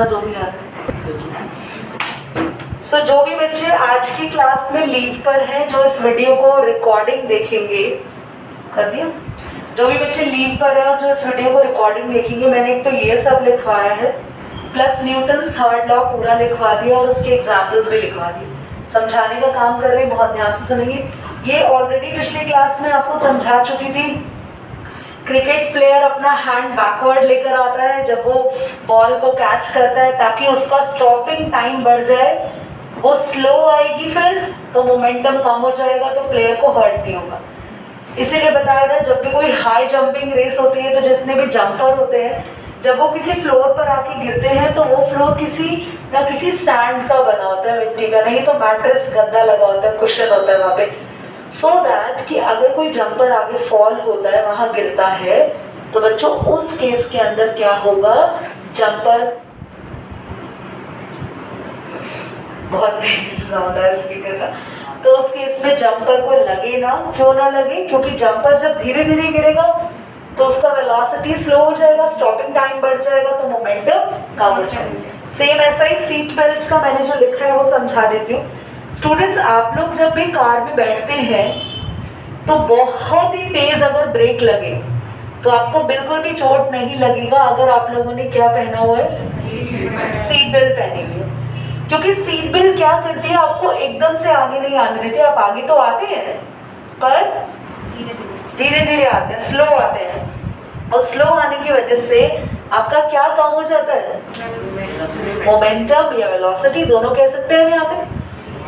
जो भी आता है। सो जो भी बच्चे आज की क्लास में लीव पर हैं, जो इस वीडियो को रिकॉर्डिंग देखेंगे, कर दिया? जो भी बच्चे लीव पर हैं और जो इस वीडियो को रिकॉर्डिंग देखेंगे, मैंने एक तो ये सब लिखवाया है, प्लस न्यूटन्स थर्ड लॉ पूरा लिखवा दिया और उसके एग्जाम्पल्स भी लिखवा दिए। समझाने का काम कर रहे हैं, बहुत ध्यान से सुनेंगे। ये ऑलरेडी पिछली क्लास में आपको समझा चुकी थी। क्रिकेट प्लेयर अपना हैंड बैकवर्ड लेकर आता है जब वो बॉल को कैच करता है, ताकि उसका स्टॉपिंग टाइम बढ़ जाए। वो स्लो आएगी फिर तो मोमेंटम कम हो जाएगा, तो प्लेयर को हर्ट नहीं होगा। इसीलिए बताया था जब भी कोई हाई जंपिंग रेस होती है तो जितने भी जंपर होते हैं, जब वो किसी फ्लोर पर आके गिरते हैं तो वो फ्लोर किसी ना किसी सैंड का बना होता है, मिट्टी का, नहीं तो मैट्रेस गद्दा लगा होता है, कुशन होता है वहाँ पे, सो दैट कि अगर कोई जंपर आगे फॉल होता है, वहां गिरता है, तो बच्चों उस केस के अंदर क्या होगा, जंपर बहुत तेजी से साउंड है स्पीकर का, तो उस केस में जंपर को लगे ना, क्यों ना लगे, क्योंकि जंपर जब धीरे धीरे गिरेगा तो उसका वेलोसिटी स्लो हो जाएगा, स्टॉपिंग टाइम बढ़ जाएगा, तो मोमेंटम कम हो जाएगा। सेम ऐसा ही सीट बेल्ट का मैंने जो लिखा है वो समझा देती हूँ। स्टूडेंट्स, आप लोग जब भी कार में बैठते हैं तो बहुत ही तेज अगर ब्रेक लगे तो आपको बिल्कुल भी चोट नहीं लगेगा अगर आप लोगों ने क्या पहना हुआ है, सीट बेल्ट पहनी हुई है। क्योंकि सीट बेल्ट क्या करती है, आपको एकदम से आगे नहीं आने देती। आप आगे तो आते हैं पर धीरे धीरे आते हैं, स्लो आते हैं, और स्लो आने की वजह से आपका क्या कम हो जाता है, मोमेंटम या वेलोसिटी दोनों कह सकते हैं यहाँ पे।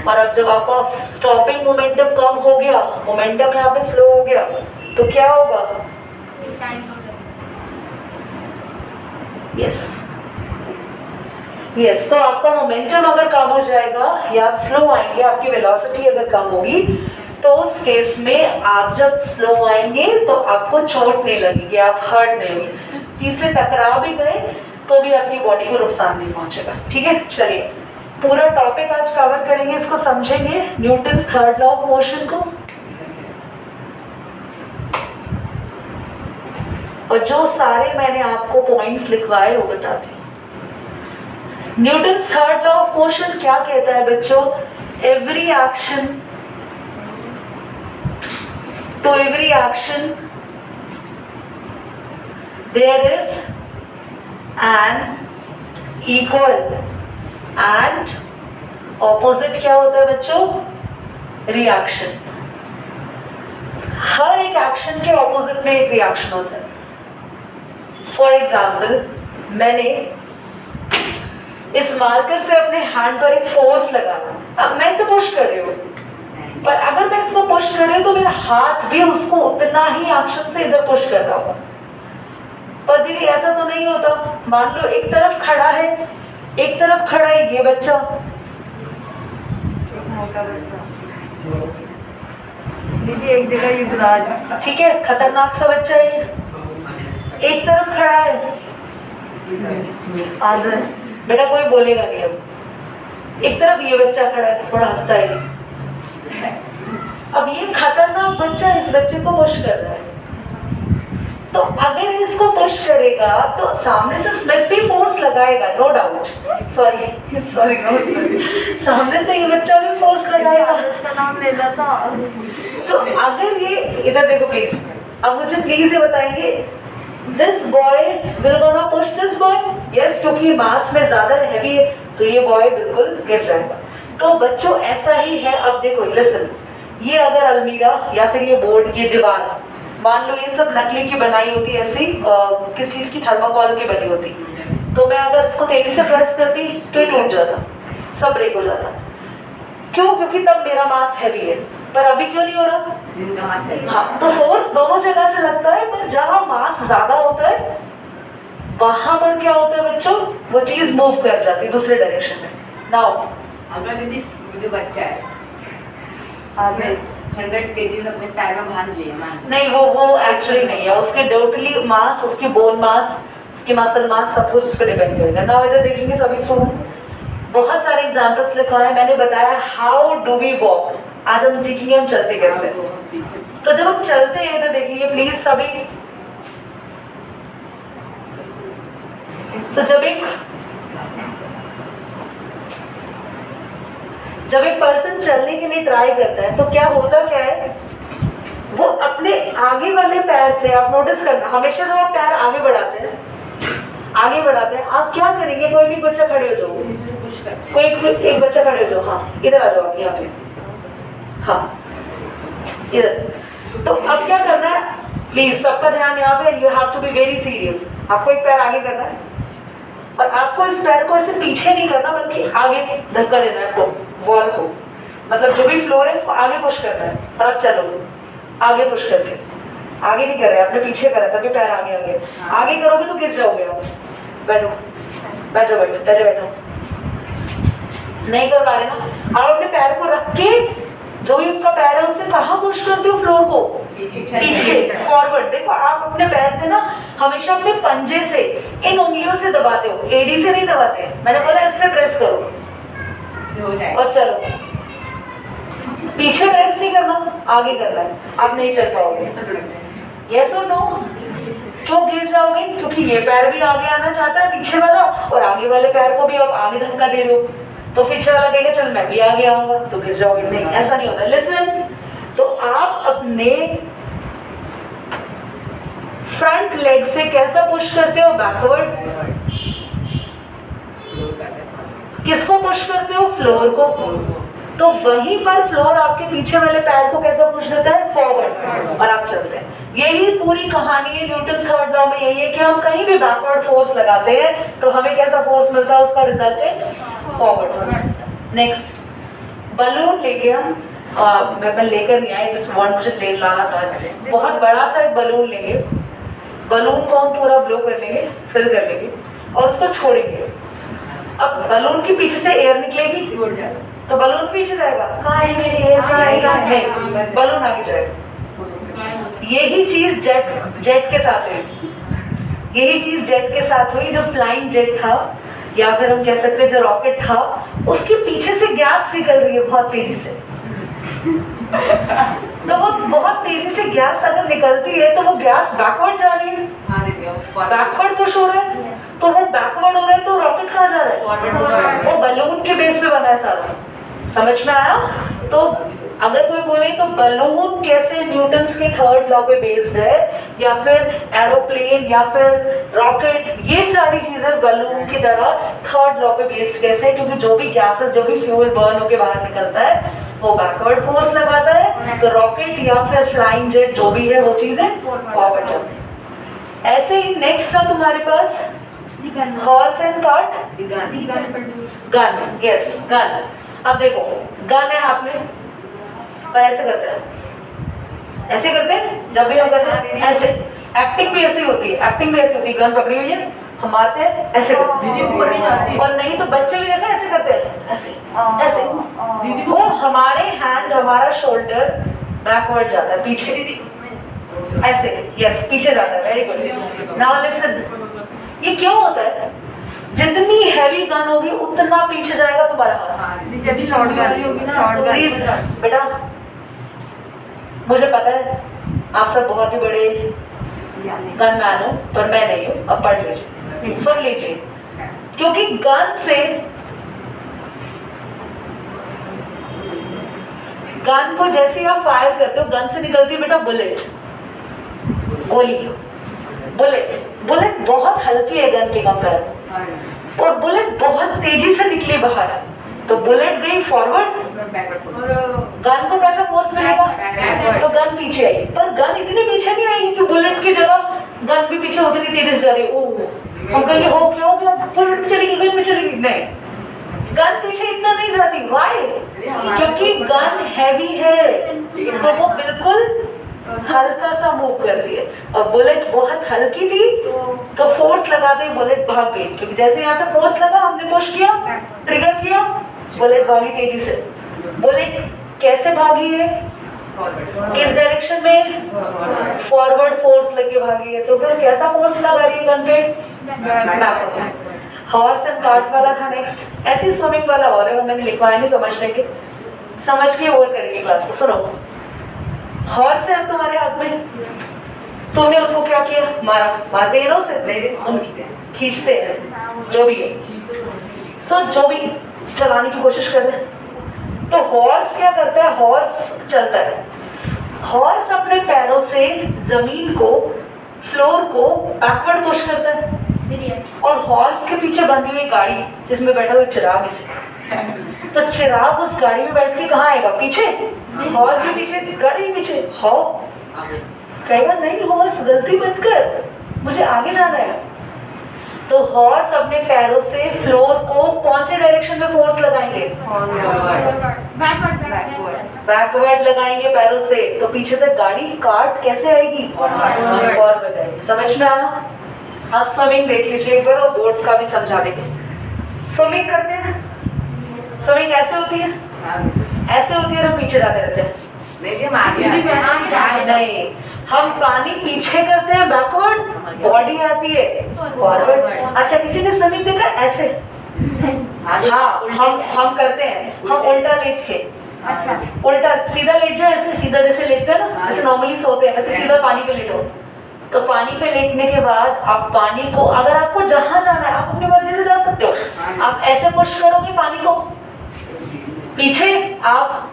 और अब जब आपका स्टॉपिंग मोमेंटम कम हो गया, मोमेंटम यहाँ पे स्लो हो गया, तो क्या होगा, यस, तो आपका मोमेंटम अगर कम हो जाएगा या आप स्लो आएंगे, आपकी वेलोसिटी अगर कम होगी, तो उस केस में आप जब स्लो आएंगे तो आपको चोट नहीं लगेगी, आप हर्ट नहीं होगी। चीज से टकरा भी गए तो भी अपनी बॉडी को नुकसान नहीं पहुंचेगा। ठीक है, चलिए पूरा टॉपिक आज कवर करेंगे, इसको समझेंगे, Newton's third law of motion को। और जो सारे मैंने आपको पॉइंट्स लिखवाए वो बताती हूँ। Newton's third law of motion क्या कहता है बच्चों, every action to every action there is an equal and opposite क्या होता है बच्चों, रिएक्शन। हर एक एक्शन के ऑपोजिट में एक रिएक्शन होता है। फॉर एग्जाम्पल, मैंने इस मार्कर से अपने हैंड पर एक फोर्स लगाया, अब मैं इसे पुश कर रही हूँ, पर अगर मैं इसको पुश कर रही हूँ तो मेरा हाथ भी उसको उतना ही एक्शन से इधर पुश कर रहा होगा। पर दीदी ऐसा तो नहीं होता, मान लो एक तरफ खड़ा है, एक तरफ खड़ा है ये बच्चा, दीदी एक जगह युवराज, ठीक है, खतरनाक सा बच्चा है, एक तरफ खड़ा है आदर्श, बेटा कोई बोलेगा नहीं, अब एक तरफ ये बच्चा खड़ा है, थोड़ा हंसता है। अब ये खतरनाक बच्चा इस बच्चे को पुश कर रहा है, तो अगर इसको पुश करेगा तो सामने से स्मिथ भी फोर्स लगाएगा, नो डाउट, सॉरी सामने से ये बच्चा भी फोर्स लगाएगा, उसका नाम लेता था। सो अगर ये इधर देखो प्लीज, अब मुझे प्लीज ये बताएंगे, this boy will gonna push this boy, yes, क्योंकि मास में ज्यादा हैवी है तो ये बॉय बिल्कुल गिर जाएगा। तो बच्चों ऐसा ही है। अब देखो लिसन, ये अगर अलमीरा या फिर ये बोर्ड, ये दीवार, मान लो ये सब लकड़ी की बनाई होती है, ऐसी किसी चीज की थर्माकोल की बनी होती, तो मैं अगर इसको तेजी से प्रेस करती तो ये टूट जाता, सब ब्रेक हो जाता। क्यों? क्योंकि तब मेरा मास हैवी है, पर अभी क्यों नहीं हो रहा? हाँ, तो फोर्स दोनों जगह से लगता है, पर जहाँ मास ज्यादा होता है वहां पर क्या होता है बच्चों, वो चीज मूव कर जाती है दूसरे डायरेक्शन में। नाउ अगर दीदी मुझे बच्चा है, आपने 100 kg अपने पैर में बांध लिए, नहीं, वो एक्चुअली नहीं है, उसके टोटली मास, उसकी बोन मास, उसके मसल मास, सब कुछ उस पर डिपेंड करेगा। नाउ इधर देखेंगे सभी स्टूडेंट, बहुत सारे एग्जांपल्स लिखा है, मैंने बताया हाउ डू वी वॉक, आज हम सीखेंगे हम चलते कैसे। तो जब हम चलते हैं तो देखिए प्लीज सभी, जब एक जब एक पर्सन चलने के लिए ट्राई करता है तो क्या होता क्या है, वो अपने आगे वाले पैर से, आप नोटिस करना, हमेशा जब आप पैर आगे बढ़ाते हैं आप क्या करेंगे, कोई भी बच्चा खड़े हो जाओ, कोई एक बच्चा खड़े हो जाओ, हाँ इधर आ जाओ आप यहाँ पे, हाँ इधर। तो अब क्या करना है, प्लीज सबका ध्यान यहाँ पे, you have to be very serious. आपको एक पैर आगे करना है और आपको इस पैर को ऐसे पीछे नहीं करना बल्कि आगे धक्का देना है आपको, बॉल को, मतलब जो भी फ्लोर है इसको आगे पुश करना है। और अब चलो आगे पुश करके, आगे नहीं कर रहे आपने, पीछे करा तभी पैर आगे आगे, आगे करोगे तो गिर जाओगे आप। बैठो बैठो बैठो पहले बैठो, नहीं कर पा रहे ना, आप अपने पैर को रख के जो भी उनका पैर है उससे कहाँ पुश करते हो फ्लोर को, पीछे फॉरवर्ड। देखो आप अपने पैर से ना हमेशा अपने पंजे से, इन उंगलियों से दबाते हो, एडी से नहीं दबाते, मैंने बोला इससे प्रेस करो और चलो, पीछे प्रेस नहीं करना, आगे करना है, आप नहीं चल पाओगे। यस और नो? क्यों गिर जाओगे? क्योंकि ये पैर भी आगे आना चाहता है पीछे वाला, और आगे वाले पैर को भी आप आगे धक्का दे रहे हो, तो पीछे वाला कहेगा चल मैं भी आगे आऊंगा, तो गिर जाओगे। नहीं, ऐसा नहीं होता। लिसन, तो आप अपने फ्रंट लेग से कैसा पुश करते हो, बैकवर्ड। किसको पुश करते हो, फ्लोर को। तो वहीं पर फ्लोर आपके पीछे वाले पैर को कैसा पुश देता है, फॉरवर्ड, और आप चलते हैं। यही पूरी कहानी है न्यूटन थर्ड लॉ में, यही है कि हम कहीं भी बैकवर्ड फोर्स लगाते हैं तो हमें कैसा फोर्स मिलता है, उसका resultant forward force. Next, balloon लेके हम मैं लेकर नहीं आई, दिस वन मुझे ले लाना था, बहुत बड़ा सा एक बलून लेंगे, बलून को हम पूरा ब्लो कर लेंगे, फिल कर लेंगे और उसको छोड़ेंगे। अब बलून के पीछे से एयर निकलेगी तो बलून पीछे जाएगा, कहाँ है मेरी एयर, कहाँ है, बलून आगे जाएगा। यही चीज जेट के साथ हुई, यही चीज जेट के साथ हुई। जो फ्लाइंग जेट था या फिर हम कह सकते हैं जो रॉकेट था, उसके पीछे से गैस निकल रही है बहुत तेजी से। तो वो बहुत तेजी से गैस अगर निकलती है तो वो गैस बैकवर्ड जा रही है, बैकवर्ड पुश हो रहा है, तो वो बैकवर्ड हो रहा है तो रॉकेट कहाँ जा रहा है, वो बलून के बेस पे बना है सारा। समझ में आया? तो अगर कोई बोले तो बलून कैसे न्यूटन्स के थर्ड लॉ पे बेस्ड है, या फिर एरोप्लेन या फिर रॉकेट, ये सारी चीजें बलून की तरह थर्ड लॉ पे बेस्ड कैसे है, क्योंकि जो भी गैसेस, जो भी फ्यूल बर्न होके बाहर निकलता है वो बैकवर्ड फोर्स लगाता है, तो रॉकेट या फिर फ्लाइंग जेट जो भी है वो चीजें फॉरवर्ड जाती है। ऐसे ही नेक्स्ट था तुम्हारे पास horse and cart, gun. Yes, gun. अब देखो गन है हाथ में, पर ऐसे करते हैं, ऐसे करते हैं, जब भी हम करते हैं ऐसे, एक्टिंग भी ऐसी होती है, एक्टिंग भी ऐसी होती है, गन पकड़ी हुई है, हम मारते हैं ऐसे करते हैं, और नहीं तो बच्चे भी देखा ऐसे करते हैं, ऐसे ऐसे, वो हमारे हैंड, हमारा शोल्डर बैकवर्ड जाता है, पीछे ऐसे, यस पीछे जाता है। Very good. नाउ लिसन, ये क्यों होता है? जितनी हैवी गन होगी उतना पीछे जाएगा तुम्हारा हाथ। बेटा मुझे पता है आप सब बहुत ही बड़े गन मैन हो, पर मैं नहीं हूँ। अब पढ़ लीजिए, सुन लीजिए, क्योंकि गन से, गन को जैसे आप फायर करते हो, गन से निकलती है बेटा बुलेट, गोली। बुलेट बहुत हल्की है गन के कंपेयर, और बुलेट बहुत तेजी से निकली बाहर, तो बुलेट गई फॉरवर्ड, गन को कैसा फोर्स मिलेगा, तो गन पीछे आई। पर गन इतनी पीछे नहीं आई कि बुलेट की जगह गन भी पीछे उतनी तेजी से जा रही है। हम कहेंगे हो क्या हो गया, बुलेट में चलेगी, गन में चलेगी, नहीं, गन पीछे इतना नहीं जाती। व्हाई? क्योंकि गन हैवी है, तो वो बिल्कुल हल्का सा मूव करती है, और बुलेट बहुत हल्की थी तो फोर्स लगाते ही बुलेट भाग गई, क्योंकि जैसे यहाँ से फोर्स लगा, हमने पुश किया, ट्रिगर किया, बुलेट भागी तेजी से। बुलेट कैसे भागी है, किस डायरेक्शन में, फॉरवर्ड फोर्स लेके भागी है, तो फिर कैसा फोर्स लगा रही है गन पे, हॉर्स एंड कार्ट वाला था। नेक्स्ट ऐसे स्विमिंग वाला और है, वो मैंने लिखवाया नहीं, समझने के, समझ के वो करेंगे क्लास को। सुनो, हॉर्स है अब तुम्हारे हाथ में, तुमने उनको क्या किया, मारा, मारते हैं ना उसे, खींचते हैं, जो भी है। सो जो भी चलाने की कोशिश कर रहे हैं, तो हॉर्स क्या करता है, हॉर्स चलता है, हॉर्स अपने पैरों से जमीन को, फ्लोर को बैकवर्ड पुश करता है, और हॉर्स के पीछे बंधी हुई गाड़ी जिसमें बैठा हुआ चिराग इसे, तो चिराग उस गाड़ी में बैठ के कहाँ आएगा, पीछे, हॉर्स के पीछे, गाड़ी के पीछे, कहेगा नहीं हॉर्स गलती मत कर, मुझे आगे जाना है। तो हॉर्स अपने पैरों से फ्लोर को कौन से डायरेक्शन में फोर्स लगाएंगे, बैकवर्ड लगाएंगे पैरों से, तो पीछे से गाड़ी कार्ट कैसे आएगी, फॉरवर्ड आएगी। समझ में आया? आप स्विमिंग देख लीजिए एक बार और बोर्ड का भी समझा देंगे। स्विमिंग करते हैं, स्विमिंग कैसे होती है, ऐसे होती है, हम पीछे जाते रहते हैं, नहीं हम पानी पीछे करते हैं बैकवर्ड, बॉडी आती है फॉरवर्ड। अच्छा किसी ने स्विमिंग देखा ऐसे, हाँ हम करते हैं, हम उल्टा लेट के, अच्छा उल्टा, सीधा लेट जाए ऐसे, सीधा जैसे लेटते हैं ना, जैसे नॉर्मली सोते हैं वैसे सीधा पानी पे लेटो। तो पानी पे लेटने के बाद आप पानी को, अगर आपको जहां जाना है आप अपनी मर्जी से जा सकते हो, आप ऐसे पुश करोगे पानी को पीछे, आप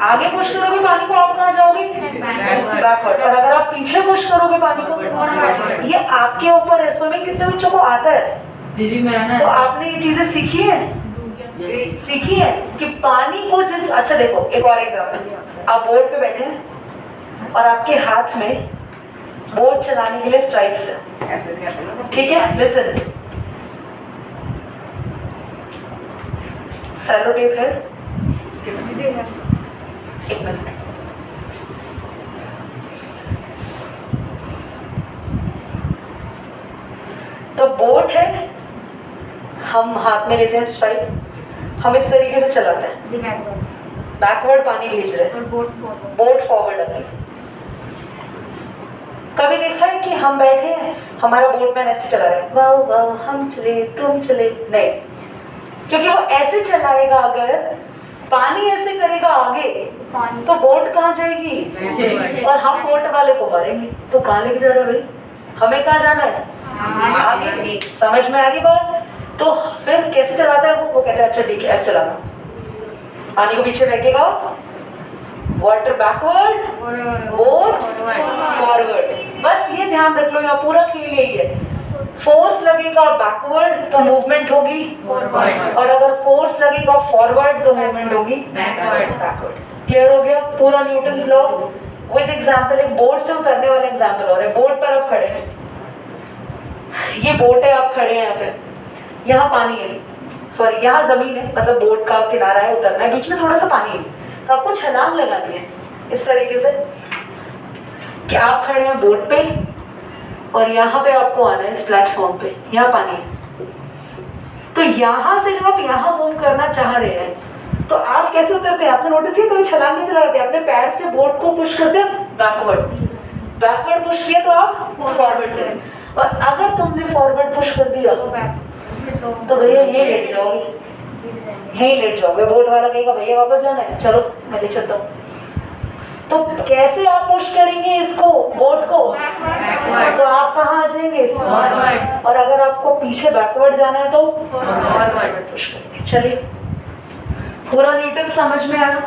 आगे पुश करोगे पानी को, आप कहाँ जाओगे, बैकवर्ड। और अगर आप पीछे पुश करोगे पानी को, ये आपके ऊपर है। स्विमिंग कितने बच्चों को आता है दीदी मैं तो आपने ये चीजें सीखी है, सीखी है कि पानी को जिस, अच्छा देखो एक और एग्जांपल, आप बोट पे बैठे हैं और आपके हाथ में बोट चलाने के लिए स्ट्राइप्स है, ठीक है, लिसन, सेलो टेप है, एक मिनट, तो बोट है, हम हाथ में लेते हैं स्ट्राइप, हम इस तरीके से चलाते हैं, बैकवर्ड पानी भेज रहे हैं, बोट फॉरवर्ड अपनी। कभी देखा है कि हम बैठे हैं, हमारा बोटमैन ऐसे चला रहा है, वाह वाह हम चले तुम चले, नहीं, क्योंकि वो ऐसे चलाएगा, अगर पानी ऐसे करेगा आगे तो बोट कहाँ जाएगी, और हम बोट वाले को मारेंगे, तो कहाँ लेके जा रहा है भाई, हमें कहाँ जाना है, आगे। समझ में आ गई बात? तो फिर कैसे चलाता है वो कहता है अच्छा ठीक है ऐसे चलाना, पानी को पीछे फेंकेगा, वाटर बैकवर्ड, बोट फॉरवर्ड। बस ये ध्यान रख लो, यहाँ पूरा खेल यही है, फोर्स लगेगा बैकवर्ड तो मूवमेंट होगी फॉरवर्ड, और अगर फोर्स लगेगा फॉरवर्ड तो मूवमेंट होगी बैकवर्ड। क्लियर हो गया पूरा न्यूटन्स लॉ विद एग्जांपल। एक बोट से उतरने वाला एग्जांपल और है, बोट पर आप खड़े हैं, ये बोट है, आप खड़े हैं यहाँ पे, यहाँ पानी है, सॉरी यहाँ जमीन है, मतलब बोट का किनारा है, उतरना है, बीच में थोड़ा सा पानी है, तो आपको छलांग लगानी है इस तरीके से कि आप खड़े हैं बोट पे और यहाँ पे आपको आना है इस प्लेटफॉर्म पे, यहाँ पानी है, तो यहाँ से जब आप यहाँ मूव करना चाह रहे हैं तो आप कैसे उतरते हैं, आपने नोटिस किया, कभी छलांग नहीं चलाते, अपने पैर से बोट को पुश करते हैं बैकवर्ड, बैकवर्ड पुश किया तो आप फॉरवर्ड करें, और अगर तुमने फॉरवर्ड पुश कर दिया तो भैया ये लेट जाओगे, यहीं लेट जाओगे, बोट वाला कहेगा भैया वापस जाना है, चलो मैं ले चलता हूँ। तो कैसे आप पुश करेंगे इसको, बोट को, तो आप कहाँ आ जाएंगे, और अगर आपको पीछे बैकवर्ड जाना है तो फॉरवर्ड पुश करेंगे। चलिए पूरा न्यूटन समझ में आया?